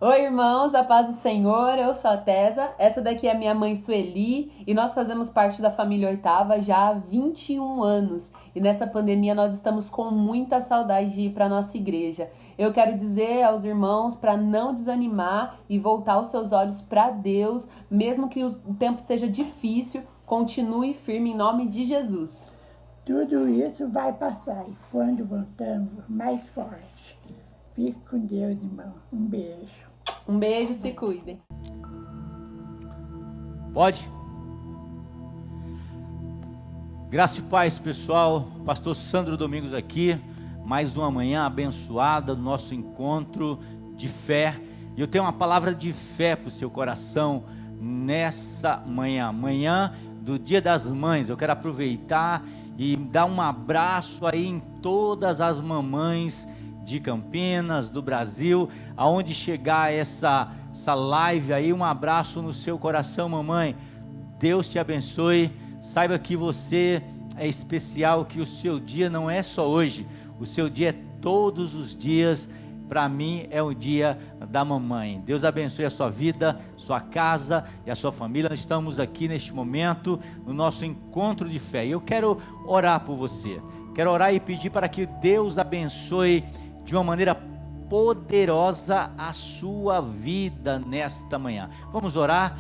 Oi, irmãos, a paz do Senhor, eu sou a Tesa, essa daqui é a minha mãe Sueli e nós fazemos parte da família Oitava já há 21 anos e nessa pandemia nós estamos com muita saudade de ir para nossa igreja. Eu quero dizer aos irmãos para não desanimar e voltar os seus olhos para Deus, mesmo que o tempo seja difícil, continue firme em nome de Jesus. Tudo isso vai passar e quando voltamos, mais forte. Fique com Deus, irmão. Um beijo. Um beijo, se cuidem. Pode? Graça e paz, pessoal. Pastor Sandro Domingos aqui. Mais uma manhã abençoada do nosso encontro de fé. E eu tenho uma palavra de fé para o seu coração nessa manhã. Manhã do Dia das Mães. Eu quero aproveitar e dar um abraço aí em todas as mamães de Campinas, do Brasil, aonde chegar essa live aí, um abraço no seu coração, mamãe. Deus te abençoe. Saiba que você é especial, que o seu dia não é só hoje, o seu dia é todos os dias. Para mim é o dia da mamãe. Deus abençoe a sua vida, sua casa e a sua família. Nós estamos aqui neste momento no nosso encontro de fé. E eu quero orar por você. Quero orar e pedir para que Deus abençoe de uma maneira poderosa a sua vida nesta manhã. Vamos orar,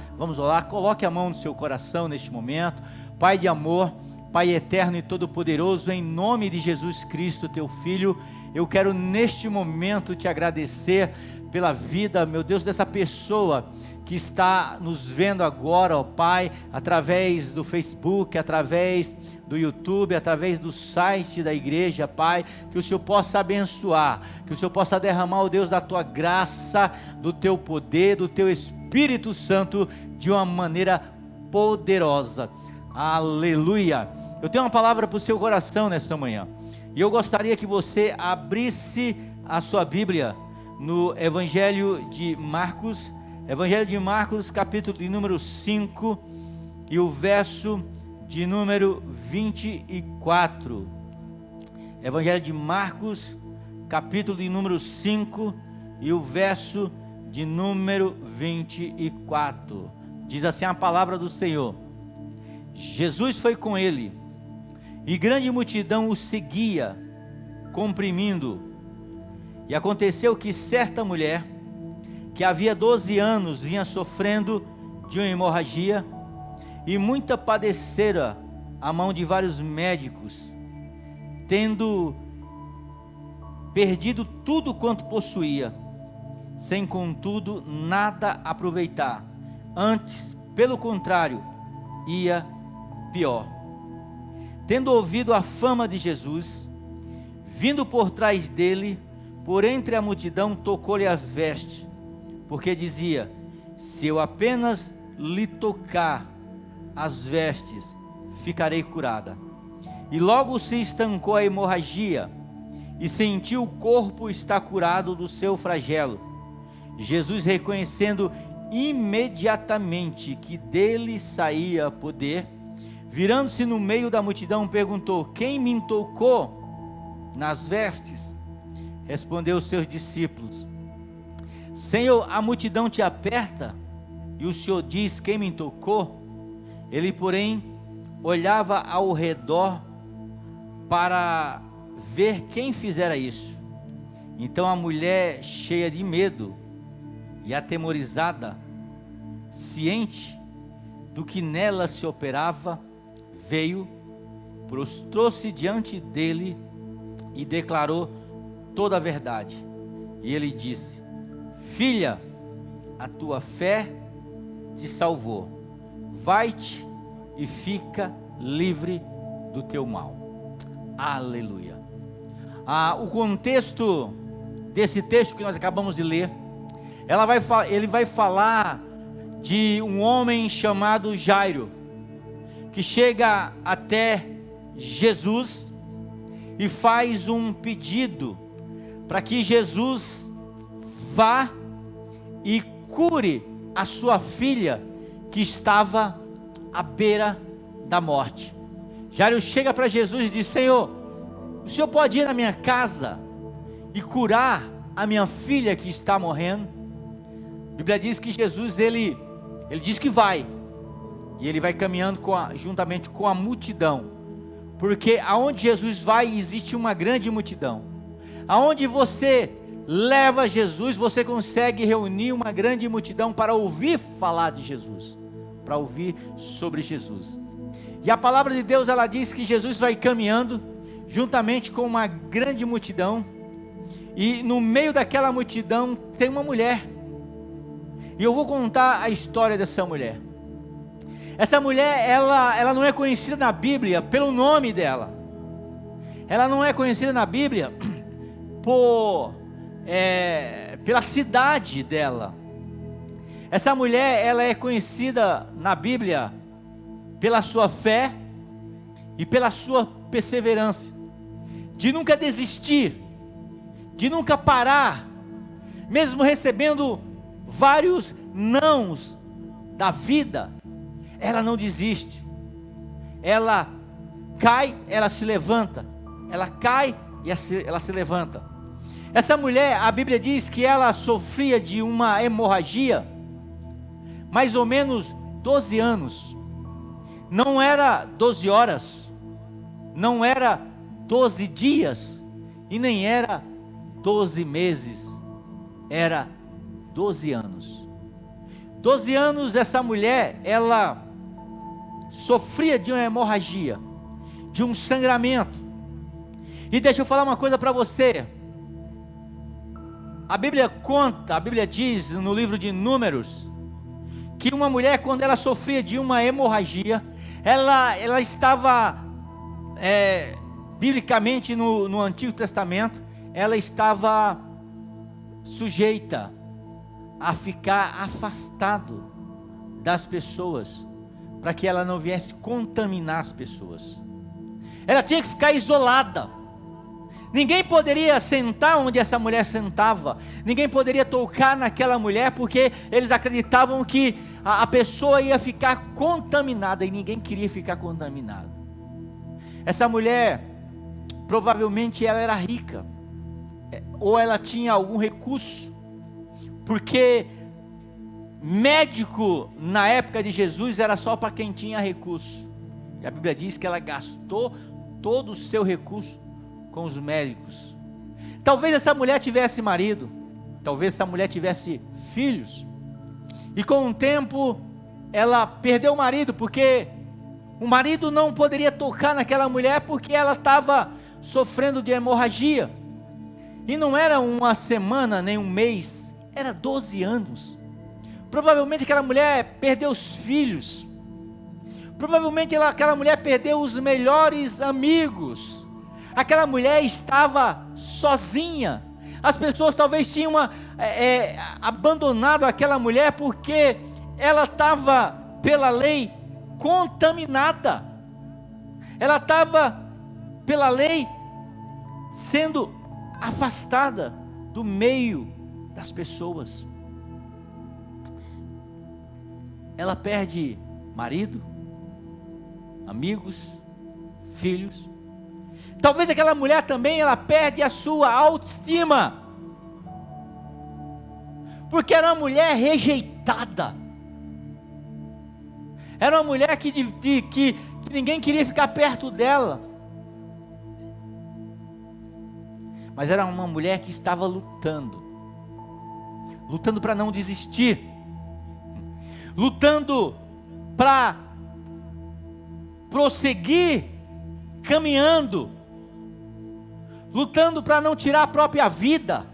coloque a mão no seu coração neste momento. Pai de amor, Pai eterno e todo-poderoso, em nome de Jesus Cristo, teu Filho, eu quero neste momento te agradecer pela vida, meu Deus, dessa pessoa que está nos vendo agora, ó Pai, através do Facebook, através do YouTube, através do site da igreja, Pai, que o Senhor possa abençoar, que o Senhor possa derramar, ó Deus, da tua graça, do teu poder, do teu Espírito Santo, de uma maneira poderosa. Aleluia. Eu tenho uma palavra para o seu coração nessa manhã, e eu gostaria que você abrisse a sua Bíblia no Evangelho de Marcos, capítulo de número 5, e o verso de número 24. Evangelho de Marcos, capítulo de número 5, e o verso de número 24. Diz assim a palavra do Senhor: Jesus foi com ele, e grande multidão o seguia, comprimindo. E aconteceu que certa mulher, que havia 12 anos vinha sofrendo de uma hemorragia, e muita padecera a mão de vários médicos, tendo perdido tudo quanto possuía, sem contudo nada aproveitar, antes, pelo contrário, ia pior. Tendo ouvido a fama de Jesus, vindo por trás dele, por entre a multidão, tocou-lhe a veste, porque dizia: se eu apenas lhe tocar as vestes, ficarei curada. E logo se estancou a hemorragia, e sentiu o corpo estar curado do seu flagelo. Jesus, reconhecendo imediatamente que dele saía poder, virando-se no meio da multidão, perguntou: quem me tocou nas vestes? Respondeu os seus discípulos: Senhor, a multidão te aperta, e o Senhor diz: quem me tocou? Ele, porém, olhava ao redor para ver quem fizera isso. Então a mulher, cheia de medo e atemorizada, ciente do que nela se operava, veio, prostrou-se diante dele e declarou toda a verdade. E ele disse: filha, a tua fé te salvou, vai-te e fica livre do teu mal. Aleluia. O contexto desse texto que nós acabamos de ler, ele vai falar de um homem chamado Jairo, que chega até Jesus e faz um pedido para que Jesus vá e cure a sua filha, que estava à beira da morte. Jairo chega para Jesus e diz: Senhor, o Senhor pode ir na minha casa e curar a minha filha que está morrendo? Bíblia diz que Jesus, ele diz que vai, e ele vai caminhando juntamente com a multidão, porque aonde Jesus vai, existe uma grande multidão. Aonde você leva Jesus, você consegue reunir uma grande multidão para ouvir falar de Jesus, para ouvir sobre Jesus. E a palavra de Deus, ela diz que Jesus vai caminhando juntamente com uma grande multidão, e no meio daquela multidão tem uma mulher, e eu vou contar a história dessa mulher. Essa mulher, ela não é conhecida na Bíblia pelo nome dela, ela não é conhecida na Bíblia pela cidade dela. Essa mulher, ela é conhecida na Bíblia pela sua fé e pela sua perseverança, de nunca desistir, de nunca parar, mesmo recebendo vários nãos da vida, ela não desiste. Ela cai, ela se levanta, ela cai e ela se levanta. Essa mulher, a Bíblia diz que ela sofria de uma hemorragia, mais ou menos 12 anos, não era 12 horas, não era 12 dias, e nem era 12 meses, era 12 anos. 12 anos essa mulher, ela sofria de uma hemorragia, de um sangramento. E deixa eu falar uma coisa para você. A Bíblia diz no livro de Números, que uma mulher, quando ela sofria de uma hemorragia, ela estava, biblicamente no Antigo Testamento, ela estava sujeita a ficar afastado das pessoas, para que ela não viesse contaminar as pessoas. Ela tinha que ficar isolada. Ninguém poderia sentar onde essa mulher sentava, ninguém poderia tocar naquela mulher, porque eles acreditavam que a pessoa ia ficar contaminada, e ninguém queria ficar contaminado. Essa mulher, provavelmente ela era rica, ou ela tinha algum recurso, porque médico na época de Jesus era só para quem tinha recurso, e a Bíblia diz que ela gastou todo o seu recurso com os médicos. Talvez essa mulher tivesse marido, talvez essa mulher tivesse filhos, e com o tempo ela perdeu o marido, porque o marido não poderia tocar naquela mulher, porque ela estava sofrendo de hemorragia, e não era uma semana nem um mês, era 12 anos. Provavelmente aquela mulher perdeu os filhos, provavelmente aquela mulher perdeu os melhores amigos. Aquela mulher estava sozinha. As pessoas talvez tinham abandonado aquela mulher, porque ela estava, pela lei, contaminada. Ela estava, pela lei, sendo afastada do meio das pessoas. Ela perde marido, amigos, filhos. Talvez aquela mulher também, ela perde a sua autoestima, porque era uma mulher rejeitada, era uma mulher que ninguém queria ficar perto dela, mas era uma mulher que estava lutando para não desistir, lutando para prosseguir caminhando, lutando para não tirar a própria vida,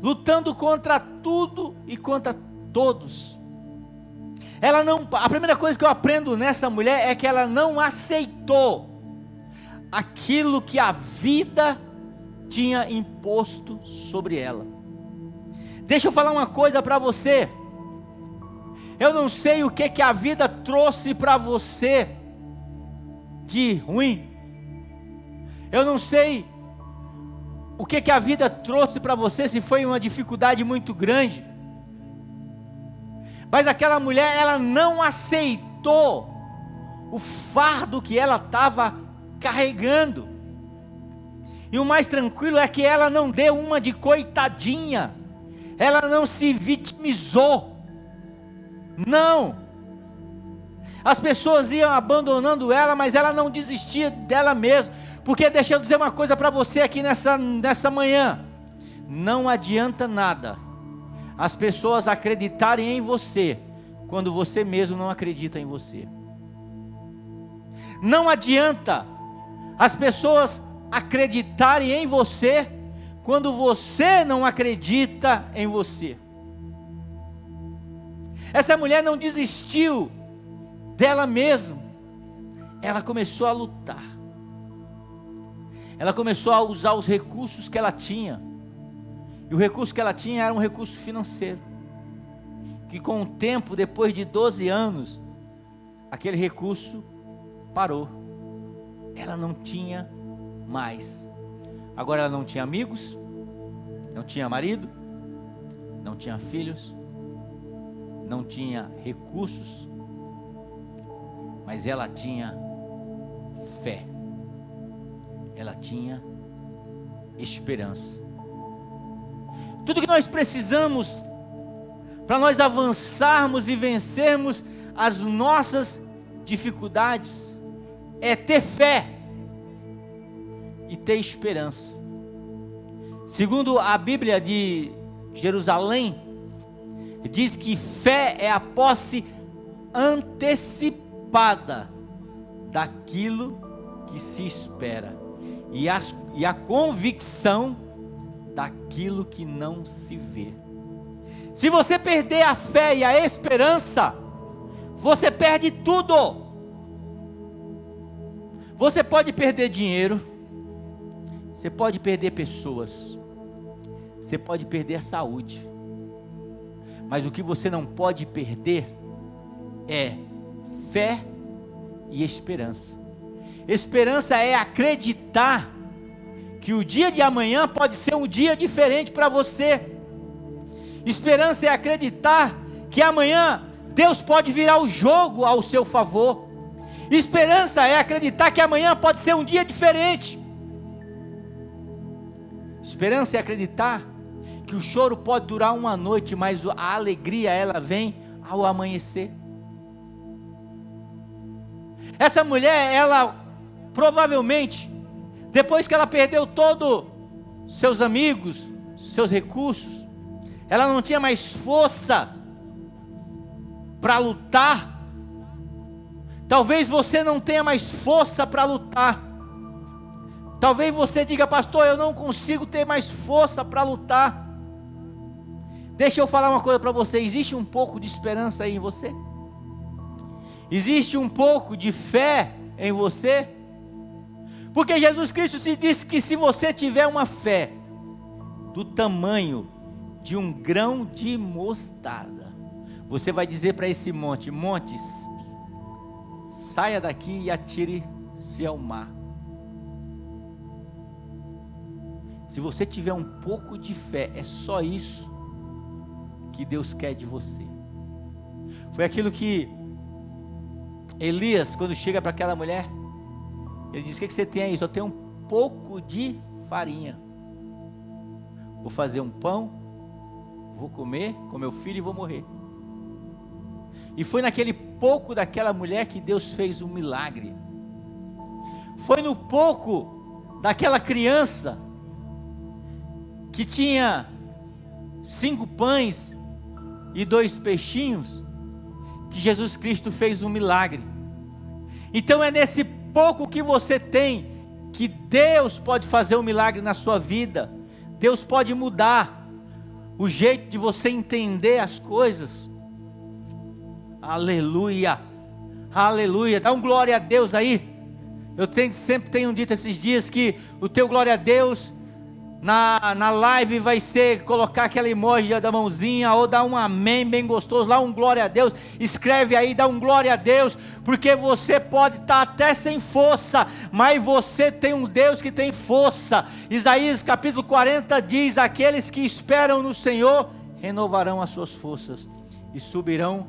lutando contra tudo e contra todos. A primeira coisa que eu aprendo nessa mulher é que ela não aceitou aquilo que a vida tinha imposto sobre ela. Deixa eu falar uma coisa para você. Eu não sei o que a vida trouxe para você de ruim. Eu não sei o que a vida trouxe para você, se foi uma dificuldade muito grande. Mas aquela mulher, ela não aceitou o fardo que ela estava carregando. E o mais tranquilo é que ela não deu uma de coitadinha. ela não se vitimizou, não. As pessoas iam abandonando ela, mas ela não desistia dela mesma, porque deixa eu dizer uma coisa para você aqui nessa manhã, não adianta nada as pessoas acreditarem em você, quando você mesmo não acredita em você. Não adianta as pessoas acreditarem em você, quando você não acredita em você. Essa mulher não desistiu dela mesma, ela começou a lutar, ela começou a usar os recursos que ela tinha, e o recurso que ela tinha era um recurso financeiro, que com o tempo, depois de 12 anos, aquele recurso parou, ela não tinha mais. Agora ela não tinha amigos, não tinha marido, não tinha filhos, não tinha recursos, mas ela tinha fé, ela tinha esperança. Tudo que nós precisamos para nós avançarmos e vencermos as nossas dificuldades é ter fé e ter esperança. Segundo a Bíblia de Jerusalém, diz que fé é a posse antecipada daquilo que se espera, e a convicção daquilo que não se vê. Se você perder a fé e a esperança, você perde tudo. Você pode perder dinheiro, você pode perder pessoas, você pode perder a saúde, mas o que você não pode perder é fé e esperança. Esperança é acreditar que o dia de amanhã pode ser um dia diferente para você. Esperança é acreditar que amanhã Deus pode virar o jogo ao seu favor. Esperança é acreditar que amanhã pode ser um dia diferente. Esperança é acreditar que o choro pode durar uma noite, mas a alegria ela vem ao amanhecer. Essa mulher, ela provavelmente, depois que ela perdeu todos seus amigos, seus recursos, ela não tinha mais força para lutar. Talvez você não tenha mais força para lutar. Talvez você diga: pastor, eu não consigo ter mais força para lutar. Deixa eu falar uma coisa para você: existe um pouco de esperança aí em você? Existe um pouco de fé em você? Porque Jesus Cristo se disse que se você tiver uma fé do tamanho de um grão de mostarda, você vai dizer para esse monte: montes, saia daqui e atire-se ao mar. Se você tiver um pouco de fé, é só isso que Deus quer de você. Foi aquilo que Elias, quando chega para aquela mulher, ele diz: o que você tem aí? Só tem um pouco de farinha. Vou fazer um pão, vou comer com meu filho e vou morrer. E foi naquele pouco daquela mulher que Deus fez um milagre. Foi no pouco daquela criança que tinha 5 pães e 2 peixinhos que Jesus Cristo fez um milagre. Então é nesse pouco que você tem que Deus pode fazer um milagre na sua vida. Deus pode mudar o jeito de você entender as coisas. Aleluia, aleluia. Dá um glória a Deus aí. Eu sempre tenho dito esses dias que o teu glória a Deus na live vai ser colocar aquela emoji da mãozinha, ou dar um amém bem gostoso lá, um glória a Deus. Escreve aí, dá um glória a Deus, porque você pode estar até sem força, mas você tem um Deus que tem força. Isaías capítulo 40 diz: aqueles que esperam no Senhor renovarão as suas forças e subirão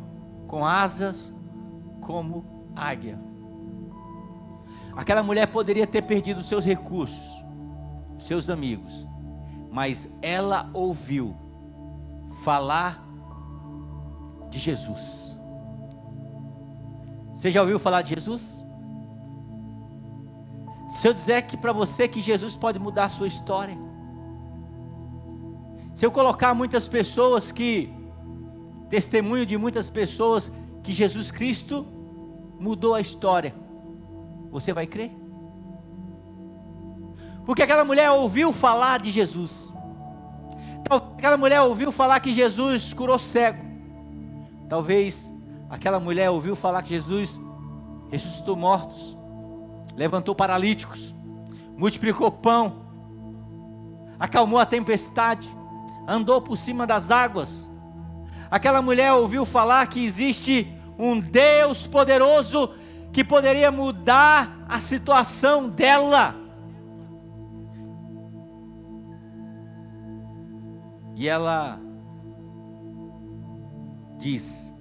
com asas como águia. Aquela mulher poderia ter perdido seus recursos, seus amigos, mas ela ouviu falar de Jesus. Você já ouviu falar de Jesus? Se eu disser que para você que Jesus pode mudar a sua história, se eu colocar muitas pessoas testemunho de muitas pessoas que Jesus Cristo mudou a história, você vai crer? Porque aquela mulher ouviu falar de Jesus. Aquela mulher ouviu falar que Jesus curou cego. Talvez aquela mulher ouviu falar que Jesus ressuscitou mortos, levantou paralíticos, multiplicou pão, acalmou a tempestade, andou por cima das águas. Aquela mulher ouviu falar que existe um Deus poderoso que poderia mudar a situação dela. E ela diz,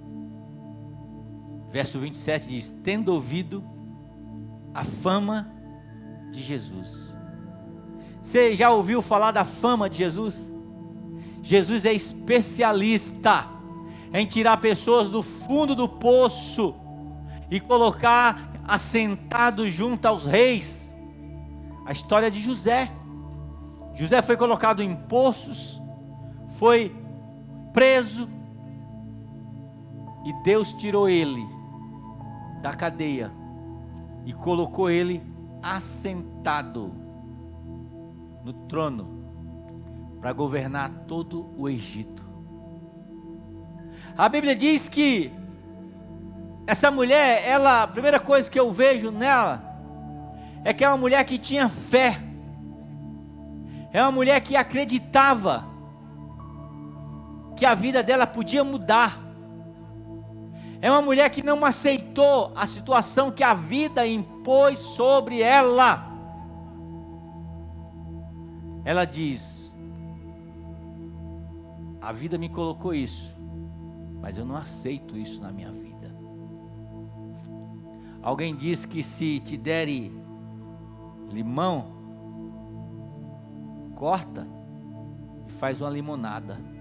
verso 27 diz: tendo ouvido a fama de Jesus. Você já ouviu falar da fama de Jesus? Jesus é especialista em tirar pessoas do fundo do poço e colocar assentado junto aos reis. A história de José. José foi colocado em poços, foi preso, e Deus tirou ele da cadeia e colocou ele assentado no trono para governar todo o Egito. A Bíblia diz que essa mulher, a primeira coisa que eu vejo nela é que é uma mulher que tinha fé, é uma mulher que acreditava que a vida dela podia mudar. É uma mulher que não aceitou a situação que a vida impôs sobre ela. Ela diz: a vida me colocou isso, mas eu não aceito isso na minha vida. Alguém diz que se te derem limão, corta e faz uma limonada.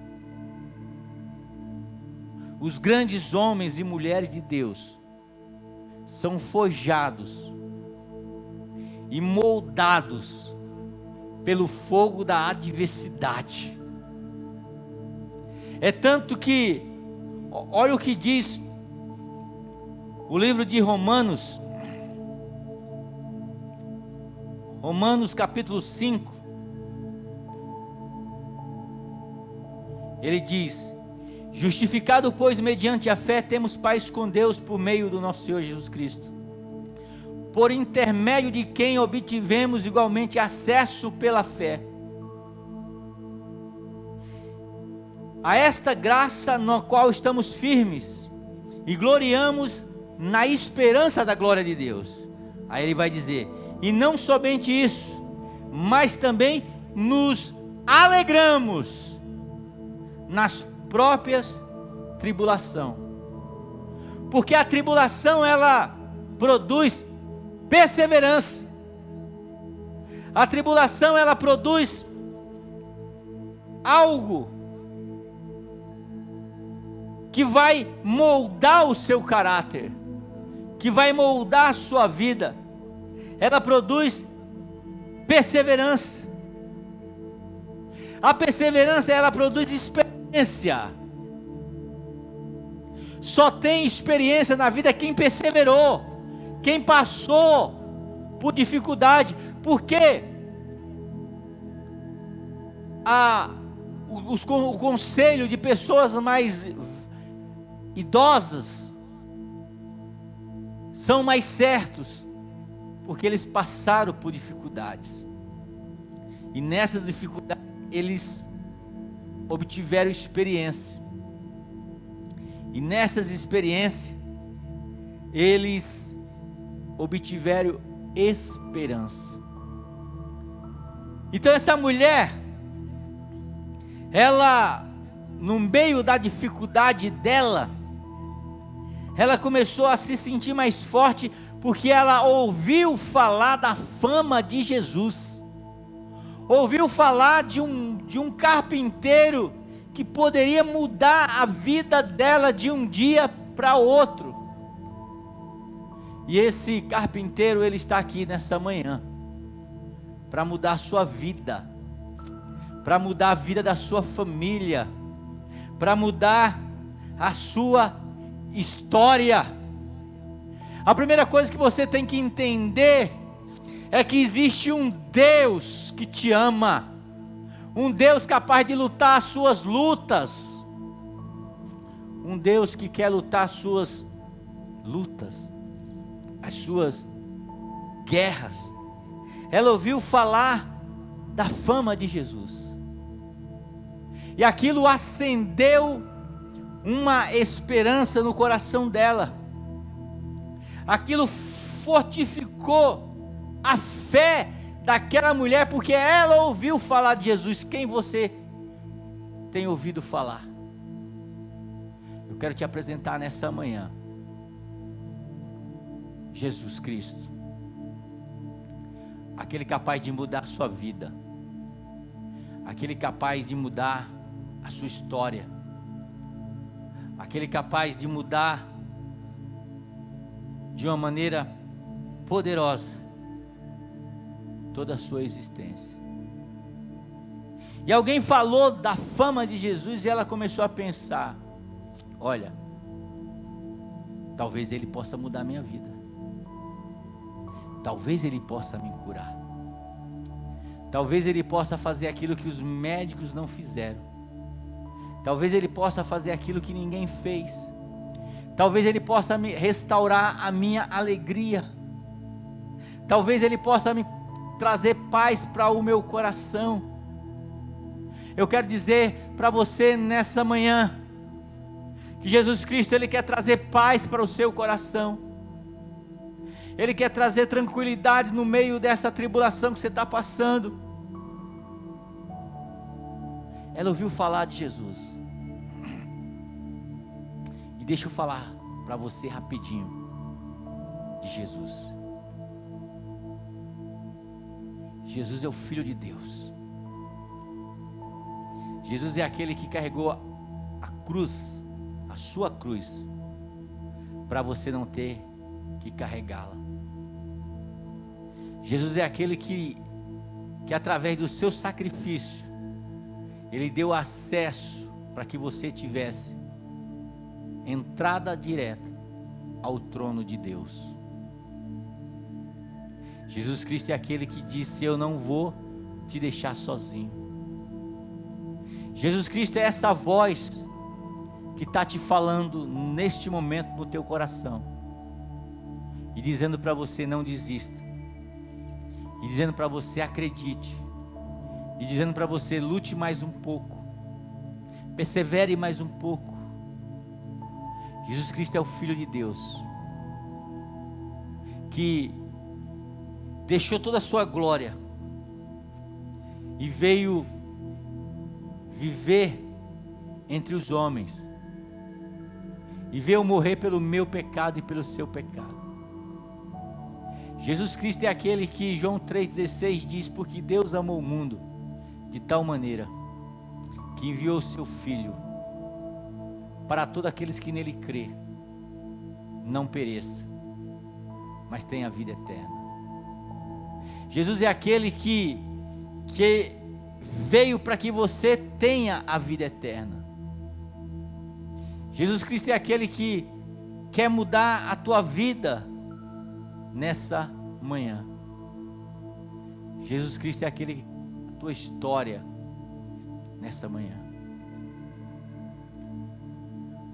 Os grandes homens e mulheres de Deus são forjados e moldados pelo fogo da adversidade. É tanto que, olha o que diz o livro de Romanos, Romanos capítulo 5, ele diz: justificado, pois, mediante a fé, temos paz com Deus por meio do nosso Senhor Jesus Cristo, por intermédio de quem obtivemos igualmente acesso pela fé a esta graça na qual estamos firmes e gloriamos na esperança da glória de Deus. Aí ele vai dizer: e não somente isso, mas também nos alegramos nas próprias tribulação, porque a tribulação ela produz perseverança. A tribulação ela produz algo que vai moldar o seu caráter, que vai moldar a sua vida. Ela produz perseverança. A perseverança ela produz experiência. Só tem experiência na vida quem perseverou, quem passou por dificuldade. Porque o conselho de pessoas mais idosas são mais certos, porque eles passaram por dificuldades, e nessa dificuldade eles obtiveram experiência, e nessas experiências eles obtiveram esperança. Então essa mulher, ela, no meio da dificuldade dela, ela começou a se sentir mais forte, porque ela ouviu falar da fama de Jesus, ouviu falar de um carpinteiro que poderia mudar a vida dela de um dia para outro. E esse carpinteiro, ele está aqui nessa manhã para mudar a sua vida, para mudar a vida da sua família, para mudar a sua história. A primeira coisa que você tem que entender é que existe um Deus que te ama, um Deus capaz de lutar as suas lutas, um Deus que quer lutar as suas lutas, as suas guerras. Ela ouviu falar da fama de Jesus, e aquilo acendeu uma esperança no coração dela, aquilo fortificou a fé daquela mulher, porque ela ouviu falar de Jesus. Quem você tem ouvido falar? Eu quero te apresentar nessa manhã Jesus Cristo, aquele capaz de mudar a sua vida, aquele capaz de mudar a sua história, aquele capaz de mudar de uma maneira poderosa toda a sua existência. E alguém falou da fama de Jesus e ela começou a pensar: olha, talvez ele possa mudar a minha vida, talvez ele possa me curar, talvez ele possa fazer aquilo que os médicos não fizeram, talvez ele possa fazer aquilo que ninguém fez, talvez ele possa me restaurar a minha alegria, talvez ele possa me trazer paz para o meu coração. Eu quero dizer para você nessa manhã que Jesus Cristo, Ele quer trazer paz para o seu coração, Ele quer trazer tranquilidade no meio dessa tribulação que você está passando. Ela ouviu falar de Jesus, e deixa eu falar para você rapidinho de Jesus. Jesus é o Filho de Deus. Jesus é aquele que carregou a cruz, a sua cruz, para você não ter que carregá-la. Jesus é aquele que através do seu sacrifício, Ele deu acesso para que você tivesse entrada direta ao trono de Deus. Jesus Cristo é aquele que disse: eu não vou te deixar sozinho. Jesus Cristo é essa voz que está te falando neste momento no teu coração, e dizendo para você: não desista, e dizendo para você: acredite, e dizendo para você: lute mais um pouco, persevere mais um pouco. Jesus Cristo é o Filho de Deus, que deixou toda a sua glória e veio viver entre os homens, e veio morrer pelo meu pecado e pelo seu pecado. Jesus Cristo é aquele que João 3,16 diz: porque Deus amou o mundo de tal maneira que enviou o seu Filho, para todos aqueles que nele crê não pereça, mas tenha a vida eterna. Jesus é aquele que veio para que você tenha a vida eterna. Jesus Cristo é aquele que quer mudar a tua vida nessa manhã. Jesus Cristo é aquele, a tua história nessa manhã.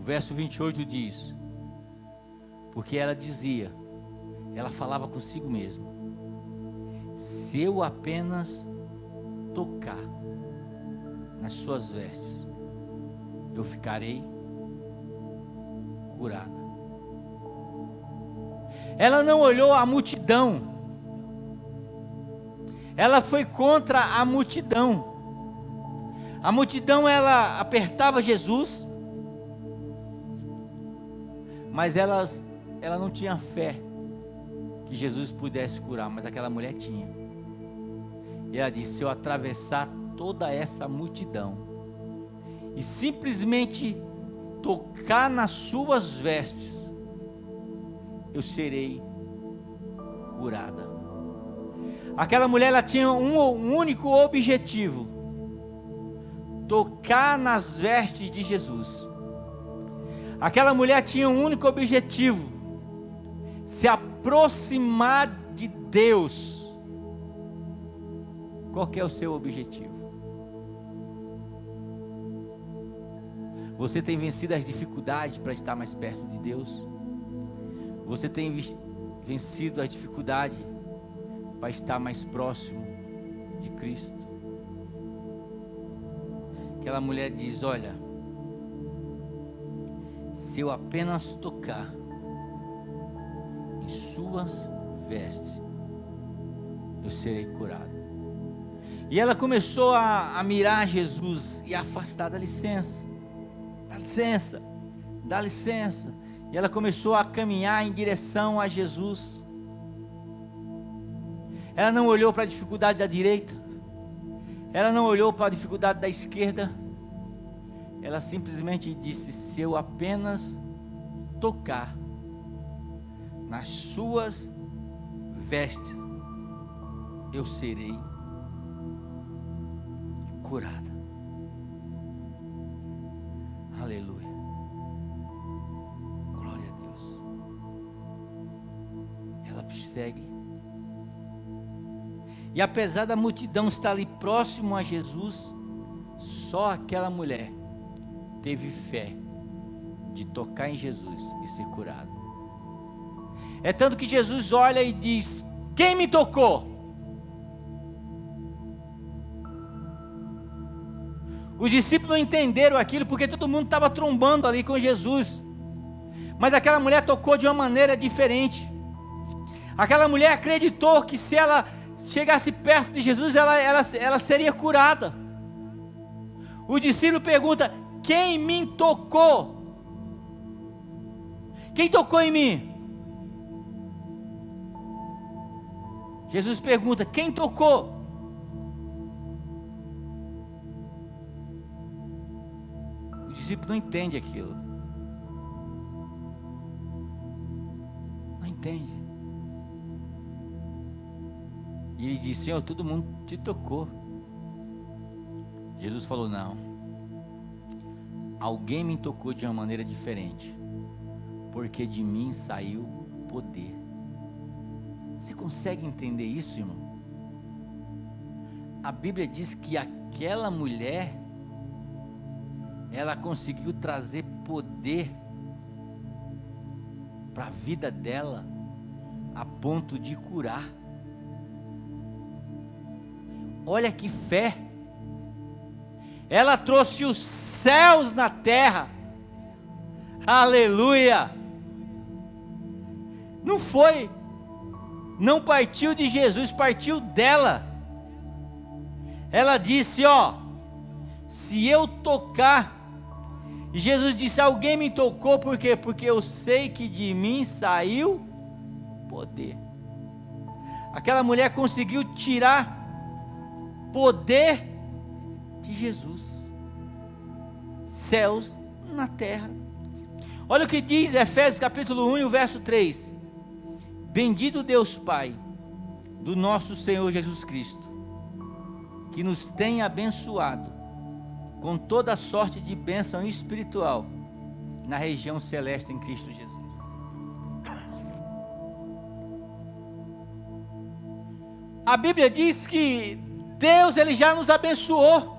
O verso 28 diz: porque ela dizia, ela falava consigo mesma: se eu apenas tocar nas suas vestes, eu ficarei curada. Ela não olhou a multidão, ela foi contra a multidão. A multidão, ela apertava Jesus, mas ela não tinha fé que Jesus pudesse curar, mas aquela mulher tinha. E ela disse: se eu atravessar toda essa multidão, e simplesmente tocar nas suas vestes, eu serei curada. Aquela mulher, ela tinha um único objetivo: tocar nas vestes de Jesus. Aquela mulher tinha um único objetivo: se aproximar de Deus. Qual que é o seu objetivo? Você tem vencido as dificuldades para estar mais perto de Deus? Você tem vencido a dificuldade para estar mais próximo de Cristo? Aquela mulher diz: olha, se eu apenas tocar em suas vestes, eu serei curado. E ela começou a mirar Jesus e a afastar: dá licença, dá licença, dá licença. E ela começou a caminhar em direção a Jesus. Ela não olhou para a dificuldade da direita, ela não olhou para a dificuldade da esquerda. Ela simplesmente disse: se eu apenas tocar nas suas vestes, eu serei curada. Aleluia. Glória a Deus. Ela segue. E apesar da multidão estar ali próximo a Jesus, só aquela mulher teve fé de tocar em Jesus e ser curada. É tanto que Jesus olha e diz: quem me tocou? Os discípulos não entenderam aquilo, porque todo mundo estava trombando ali com Jesus. Mas aquela mulher tocou de uma maneira diferente. Aquela mulher acreditou que se ela chegasse perto de Jesus, ela seria curada. O discípulo pergunta: quem me tocou? Quem tocou em mim? Jesus pergunta: quem tocou? O discípulo não entende aquilo. Não entende. E ele diz: Senhor, todo mundo te tocou. Jesus falou: não. Alguém me tocou de uma maneira diferente, porque de mim saiu poder. Você consegue entender isso, irmão? A Bíblia diz que aquela mulher, ela conseguiu trazer poder para a vida dela, a ponto de curar. Olha que fé! Ela trouxe os céus na terra. Aleluia! Não partiu de Jesus, partiu dela. Ela disse: ó, se eu tocar. E Jesus disse: alguém me tocou, por quê? Porque eu sei que de mim saiu poder. Aquela mulher conseguiu tirar poder de Jesus. Céus na terra. Olha o que diz Efésios capítulo 1 e o verso 3. Bendito Deus Pai do nosso Senhor Jesus Cristo, que nos tem abençoado com toda sorte de bênção espiritual na região celeste em Cristo Jesus. A Bíblia diz que Deus, Ele já nos abençoou.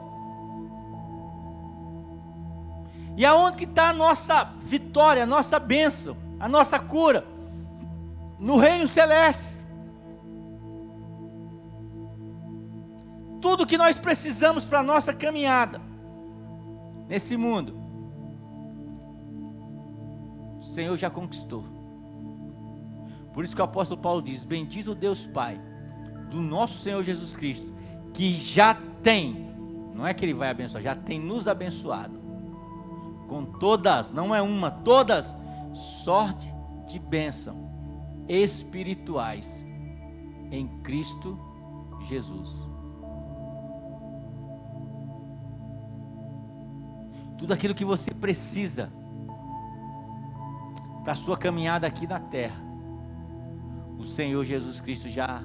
E aonde que está a nossa vitória, a nossa bênção, a nossa cura? No reino celeste. Tudo que nós precisamos para a nossa caminhada nesse mundo, o Senhor já conquistou. Por isso que o apóstolo Paulo diz: bendito Deus Pai do nosso Senhor Jesus Cristo, que já tem, não é que Ele vai abençoar, já tem nos abençoado com todas, não é uma, todas, sorte de bênção espirituais em Cristo Jesus. tudo aquilo que você precisa para a sua caminhada aqui na terra, o Senhor Jesus Cristo já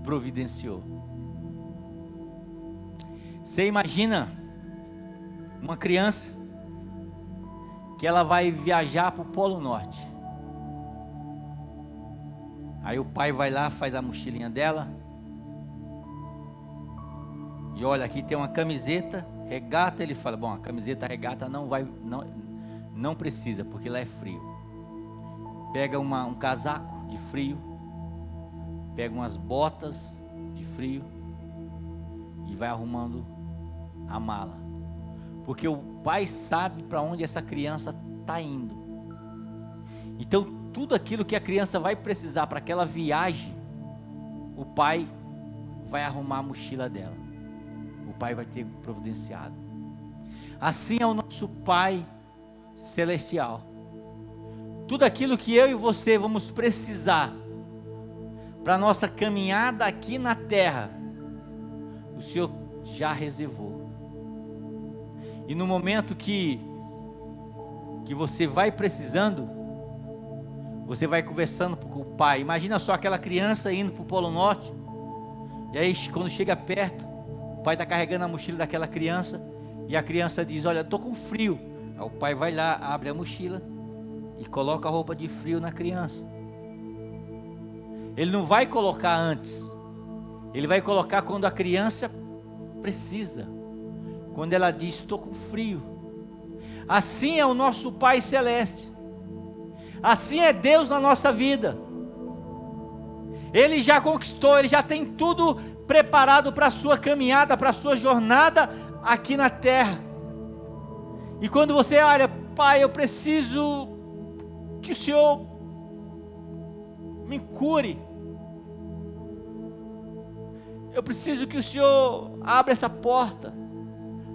providenciou. Você imagina uma criança que ela vai viajar para o Polo Norte. Aí o pai vai lá, faz a mochilinha dela. E olha, aqui tem uma camiseta, regata. Ele fala, bom, a camiseta regata não precisa, porque lá é frio. Pega um casaco de frio, pega umas botas de frio e vai arrumando a mala. Porque o pai sabe para onde essa criança está indo. Então, tudo aquilo que a criança vai precisar para aquela viagem, o pai vai arrumar a mochila dela. O pai vai ter providenciado. Assim é o nosso Pai Celestial. Tudo aquilo que eu e você vamos precisar para a nossa caminhada aqui na terra, o Senhor já reservou. E no momento que você vai precisando, você vai conversando com o pai. Imagina só aquela criança indo para o Polo Norte, e aí quando chega perto, o pai está carregando a mochila daquela criança, e a criança diz, olha, estou com frio. Aí o pai vai lá, abre a mochila e coloca a roupa de frio na criança. Ele não vai colocar antes, ele vai colocar quando a criança precisa, quando ela diz, estou com frio. Assim é o nosso Pai Celeste. Assim é Deus na nossa vida. Ele já conquistou, Ele já tem tudo preparado para a sua caminhada, para a sua jornada aqui na terra. E quando você olha, Pai, eu preciso que o Senhor me cure. Eu preciso que o Senhor abra essa porta.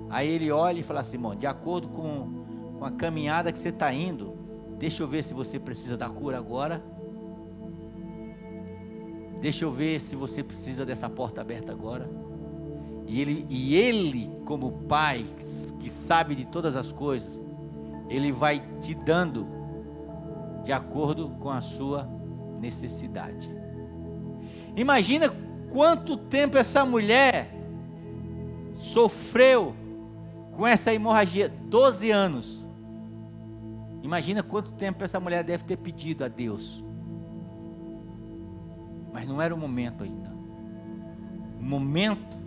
Aí Ele olha e fala assim, bom, de acordo com a caminhada que você está indo, deixa eu ver se você precisa da cura agora. Deixa eu ver se você precisa dessa porta aberta agora. E ele, como Pai que sabe de todas as coisas, Ele vai te dando de acordo com a sua necessidade. Imagina quanto tempo essa mulher sofreu com essa hemorragia, 12 anos. Imagina quanto tempo essa mulher deve ter pedido a Deus. Mas não era o momento ainda. O momento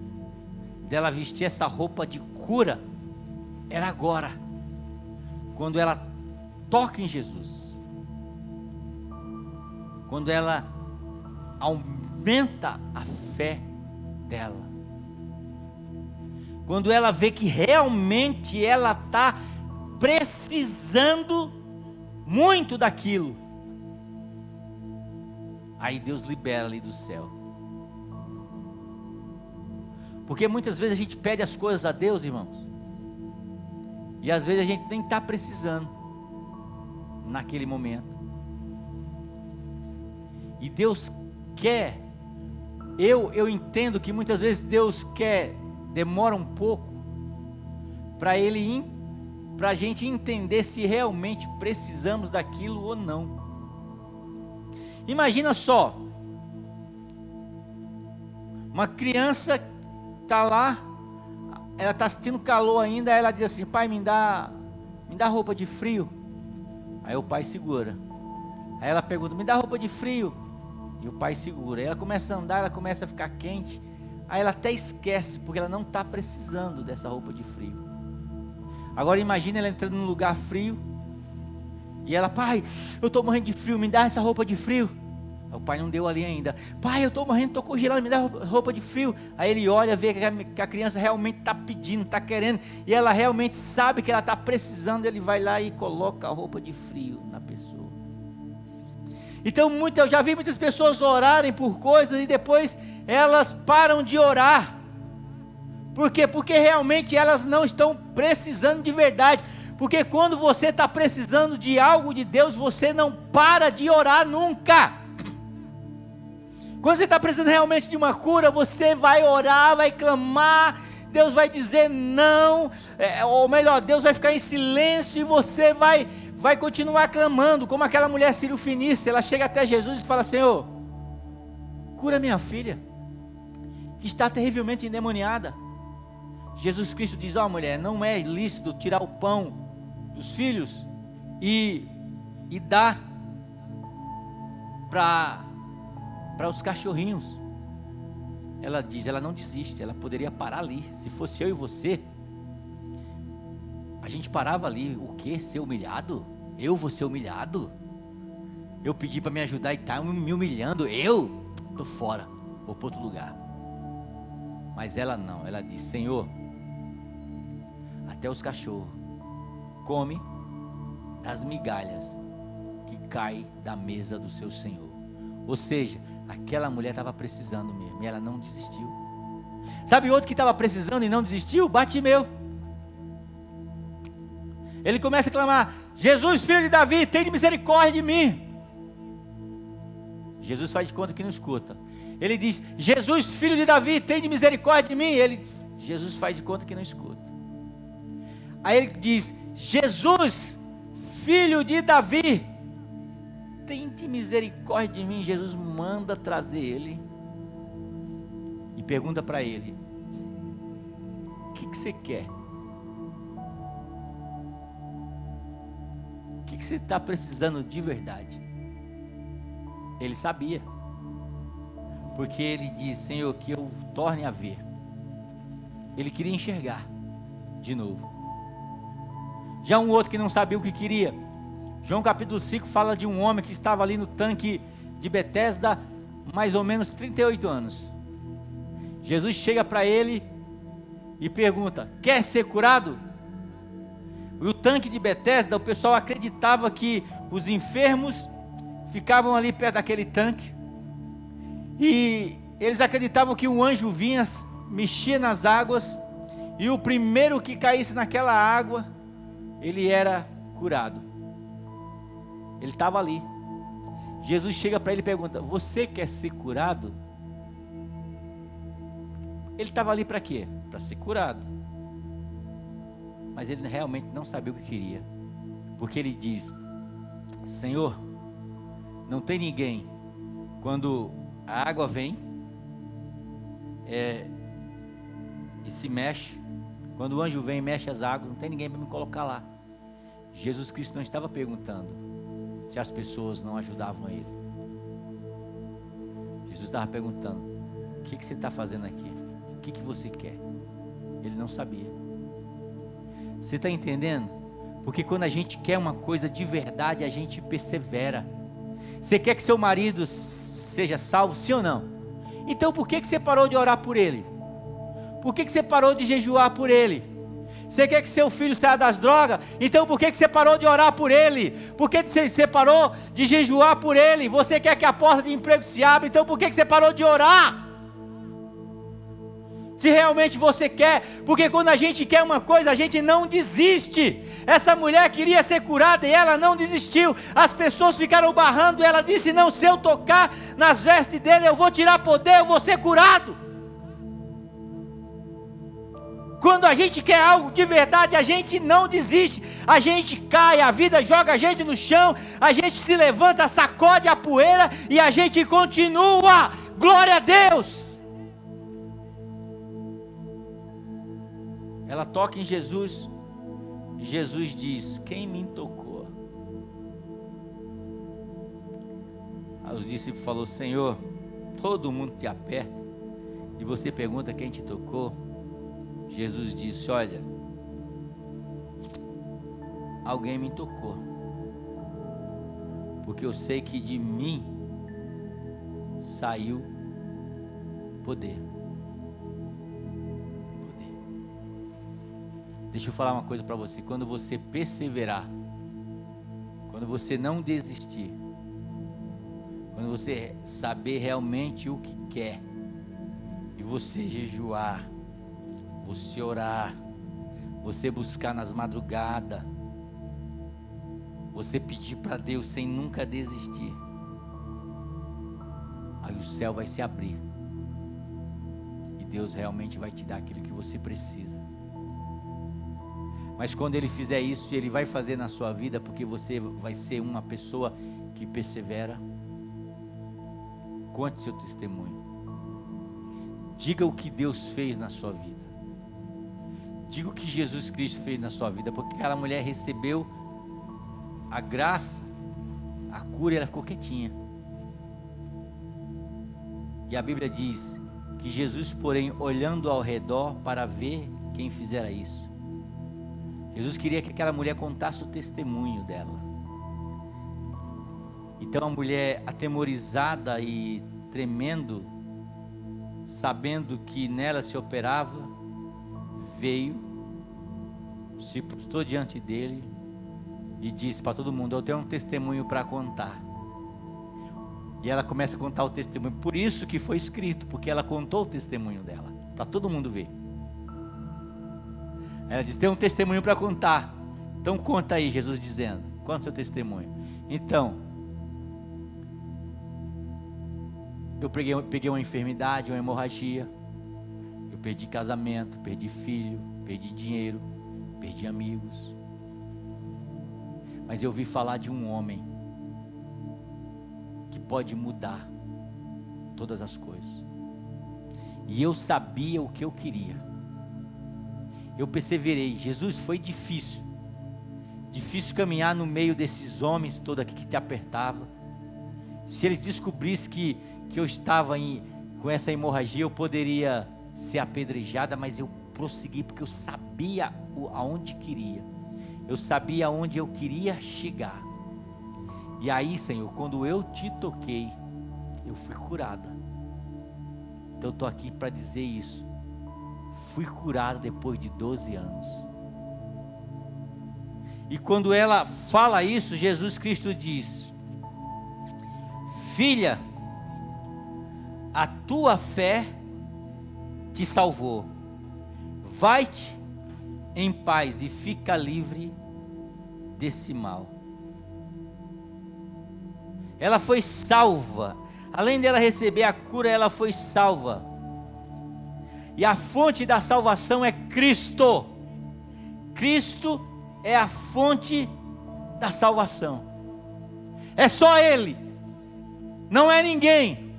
dela vestir essa roupa de cura era agora, quando ela toca em Jesus, quando ela aumenta a fé dela, quando ela vê que realmente ela está precisando muito daquilo. Aí Deus libera ali do céu. Porque muitas vezes a gente pede as coisas a Deus, irmãos, e às vezes a gente nem está precisando naquele momento. E Deus quer, eu entendo que muitas vezes Deus quer, demora um pouco para a gente entender se realmente precisamos daquilo ou não. Imagina só, uma criança está lá, ela está sentindo calor ainda, ela diz assim, pai, me dá roupa de frio. Aí o pai segura. Aí ela pergunta, me dá roupa de frio. E o pai segura. Aí ela começa a andar, ela começa a ficar quente. Aí ela até esquece, porque ela não está precisando dessa roupa de frio. Agora imagina ela entrando num lugar frio, e ela, pai, eu estou morrendo de frio, me dá essa roupa de frio. O pai não deu ali ainda. Pai, eu estou morrendo, estou congelado, me dá roupa de frio. Aí ele olha, vê que a criança realmente está pedindo, está querendo, e ela realmente sabe que ela está precisando. Ele vai lá e coloca a roupa de frio na pessoa. Então eu já vi muitas pessoas orarem por coisas e depois elas param de orar. Por quê? Porque realmente elas não estão precisando de verdade. Porque quando você está precisando de algo de Deus, você não para de orar nunca. Quando você está precisando realmente de uma cura, você vai orar, vai clamar, Deus vai dizer não, ou melhor, Deus vai ficar em silêncio e você vai continuar clamando, como aquela mulher sírio-fenícia. Ela chega até Jesus e fala: Senhor, cura minha filha, que está terrivelmente endemoniada. Jesus Cristo diz: ó, mulher, não é lícito tirar o pão dos filhos e dar para os cachorrinhos. Ela diz, ela não desiste, ela poderia parar ali. Se fosse eu e você, a gente parava ali. O quê? Ser humilhado? Eu vou ser humilhado? Eu pedi para me ajudar e tá me humilhando? Eu? Tô fora, vou para outro lugar. Mas ela não, ela diz: Senhor, até os cachorros comem das migalhas que caem da mesa do seu Senhor. Ou seja, aquela mulher estava precisando mesmo, e ela não desistiu. Sabe outro que estava precisando e não desistiu? Bartimeu. Ele começa a clamar: Jesus, filho de Davi, tem misericórdia de mim. Jesus faz de conta que não escuta. Ele diz: Jesus, filho de Davi, tem misericórdia de mim. Jesus faz de conta que não escuta. Aí ele diz: Jesus, filho de Davi, tem misericórdia de mim. Jesus manda trazer ele e pergunta para ele: o que você quer? O que você está precisando de verdade? Ele sabia, porque ele diz: Senhor, que eu torne a ver. Ele queria enxergar de novo. Já um outro que não sabia o que queria, João capítulo 5 fala de um homem que estava ali no tanque de Betesda, mais ou menos 38 anos. Jesus chega para ele e pergunta: quer ser curado? E o tanque de Betesda, o pessoal acreditava que os enfermos ficavam ali perto daquele tanque, e eles acreditavam que um anjo vinha, mexia nas águas, e o primeiro que caísse naquela água, ele era curado. Ele estava ali. Jesus chega para ele e pergunta: você quer ser curado? Ele estava ali para quê? Para ser curado. Mas ele realmente não sabia o que queria, porque ele diz: Senhor, não tem ninguém, quando a água vem e se mexe, quando o anjo vem e mexe as águas, não tem ninguém para me colocar lá. Jesus Cristo não estava perguntando se as pessoas não ajudavam ele. Jesus estava perguntando: o que você está fazendo aqui? O que você quer? Ele não sabia. Você está entendendo? Porque quando a gente quer uma coisa de verdade, a gente persevera. Você quer que seu marido seja salvo, sim ou não? Então por que você parou de orar por ele? Por que você parou de jejuar por ele? Você quer que seu filho saia das drogas? Então por que você parou de orar por ele? Por que você parou de jejuar por ele? Você quer que a porta de emprego se abra? Então por que você parou de orar? Se realmente você quer, porque quando a gente quer uma coisa, a gente não desiste. Essa mulher queria ser curada e ela não desistiu. As pessoas ficaram barrando e ela disse: não, se eu tocar nas vestes dele, eu vou tirar poder, eu vou ser curado. Quando a gente quer algo de verdade, a gente não desiste. A gente cai, a vida joga a gente no chão, a gente se levanta, sacode a poeira e a gente continua. Glória a Deus. Ela toca em Jesus, e Jesus diz: quem me tocou? Aí os discípulos falaram: Senhor, todo mundo te aperta e você pergunta quem te tocou. Jesus disse: olha, alguém me tocou, porque eu sei que de mim saiu poder. Deixa eu falar uma coisa para você: quando você perseverar, quando você não desistir, quando você saber realmente o que quer, e você jejuar, você orar, você buscar nas madrugadas, você pedir para Deus sem nunca desistir, aí o céu vai se abrir, e Deus realmente vai te dar aquilo que você precisa. Mas quando Ele fizer isso, Ele vai fazer na sua vida, porque você vai ser uma pessoa que persevera. Conte seu testemunho. Diga o que Deus fez na sua vida. Diga o que Jesus Cristo fez na sua vida, porque aquela mulher recebeu a graça, a cura, e ela ficou quietinha. E a Bíblia diz que Jesus, porém, olhando ao redor para ver quem fizera isso, Jesus queria que aquela mulher contasse o testemunho dela. Então a mulher, atemorizada e tremendo, sabendo que nela se operava, veio, se prostrou diante dele e disse para todo mundo: eu tenho um testemunho para contar. E ela começa a contar o testemunho. Por isso que foi escrito, porque ela contou o testemunho dela, para todo mundo ver. Ela diz: tem um testemunho para contar. Então conta aí, Jesus dizendo, conta o seu testemunho. Então, eu peguei uma enfermidade, uma hemorragia. Eu perdi casamento, perdi filho, perdi dinheiro, perdi amigos. Mas eu ouvi falar de um homem que pode mudar todas as coisas. E eu sabia o que eu queria. Eu perseverei. Jesus, foi difícil. Difícil caminhar no meio desses homens todos aqui que te apertavam. Se eles descobrissem que eu estava com essa hemorragia, eu poderia ser apedrejada, mas eu prossegui, porque eu sabia aonde queria. Eu sabia aonde eu queria chegar. E aí, Senhor, quando eu te toquei, eu fui curada. Então eu estou aqui para dizer isso. Fui curada depois de 12 anos. E quando ela fala isso, Jesus Cristo diz: filha, a tua fé te salvou. Vai-te em paz e fica livre desse mal. Ela foi salva. Além dela receber a cura, ela foi salva. E a fonte da salvação é Cristo. Cristo é a fonte da salvação. É só Ele. Não é ninguém.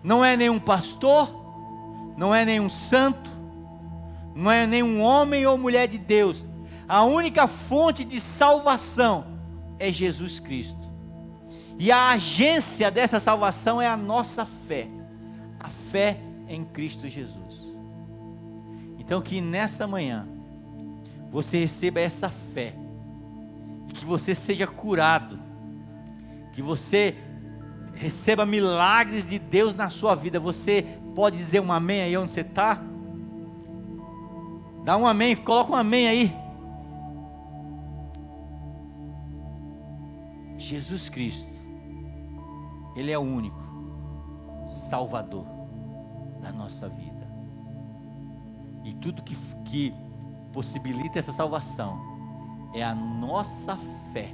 Não é nenhum pastor. Não é nenhum santo. Não é nenhum homem ou mulher de Deus. A única fonte de salvação é Jesus Cristo. E a agência dessa salvação é a nossa fé. A fé em Cristo Jesus. Então que nessa manhã você receba essa fé. E que você seja curado. Que você receba milagres de Deus na sua vida. Você pode dizer um amém aí onde você está? Dá um amém, coloca um amém aí. Jesus Cristo, Ele é o único Salvador da nossa vida. E tudo que possibilita essa salvação é a nossa fé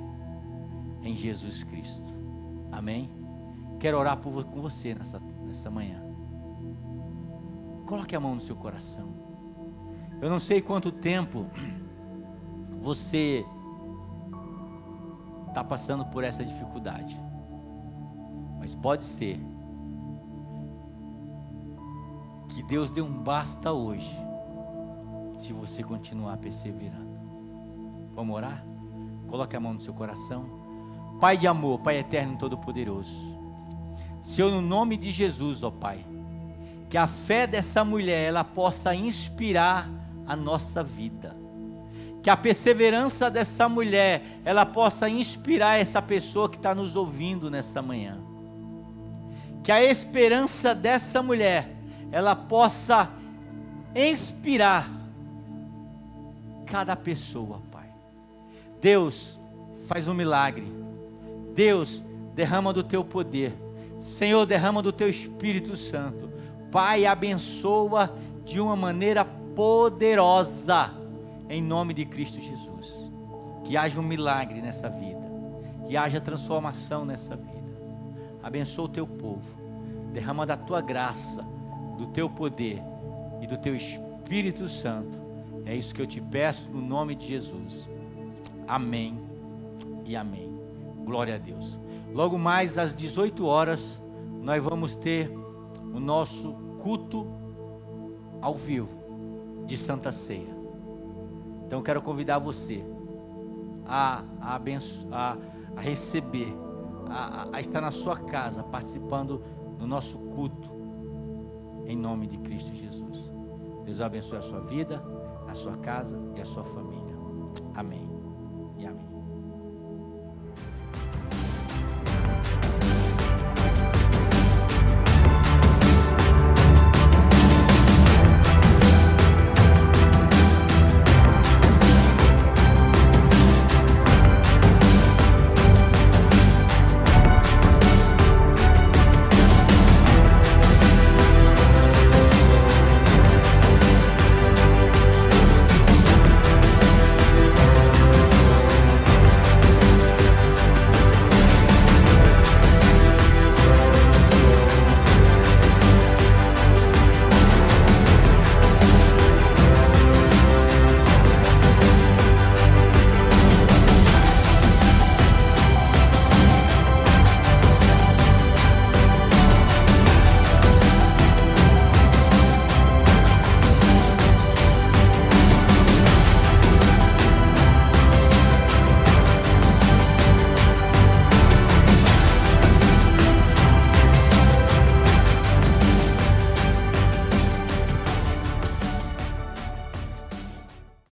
em Jesus Cristo. Amém? Quero orar com você nessa manhã. Coloque a mão no seu coração. Eu não sei quanto tempo você está passando por essa dificuldade, mas pode ser que Deus dê um basta hoje, se você continuar perseverando. Vamos orar? Coloque a mão no seu coração. Pai de amor, Pai eterno e todo-poderoso, Senhor, no nome de Jesus, ó Pai, que a fé dessa mulher, ela possa inspirar a nossa vida. Que a perseverança dessa mulher, ela possa inspirar essa pessoa que está nos ouvindo nessa manhã. Que a esperança dessa mulher, ela possa inspirar cada pessoa, Pai. Deus, faz um milagre. Deus, derrama do teu poder. Senhor, derrama do teu Espírito Santo. Pai, abençoa de uma maneira poderosa, em nome de Cristo Jesus. Que haja um milagre nessa vida, que haja transformação nessa vida. Abençoa o teu povo, derrama da tua graça, do teu poder, e do teu Espírito Santo. É isso que eu te peço no nome de Jesus. Amém e amém. Glória a Deus. Logo mais às 18 horas, nós vamos ter o nosso culto ao vivo de Santa Ceia. Então quero convidar você a receber, a estar na sua casa participando do nosso culto em nome de Cristo Jesus. Deus abençoe a sua vida, a sua casa e a sua família. Amém e amém.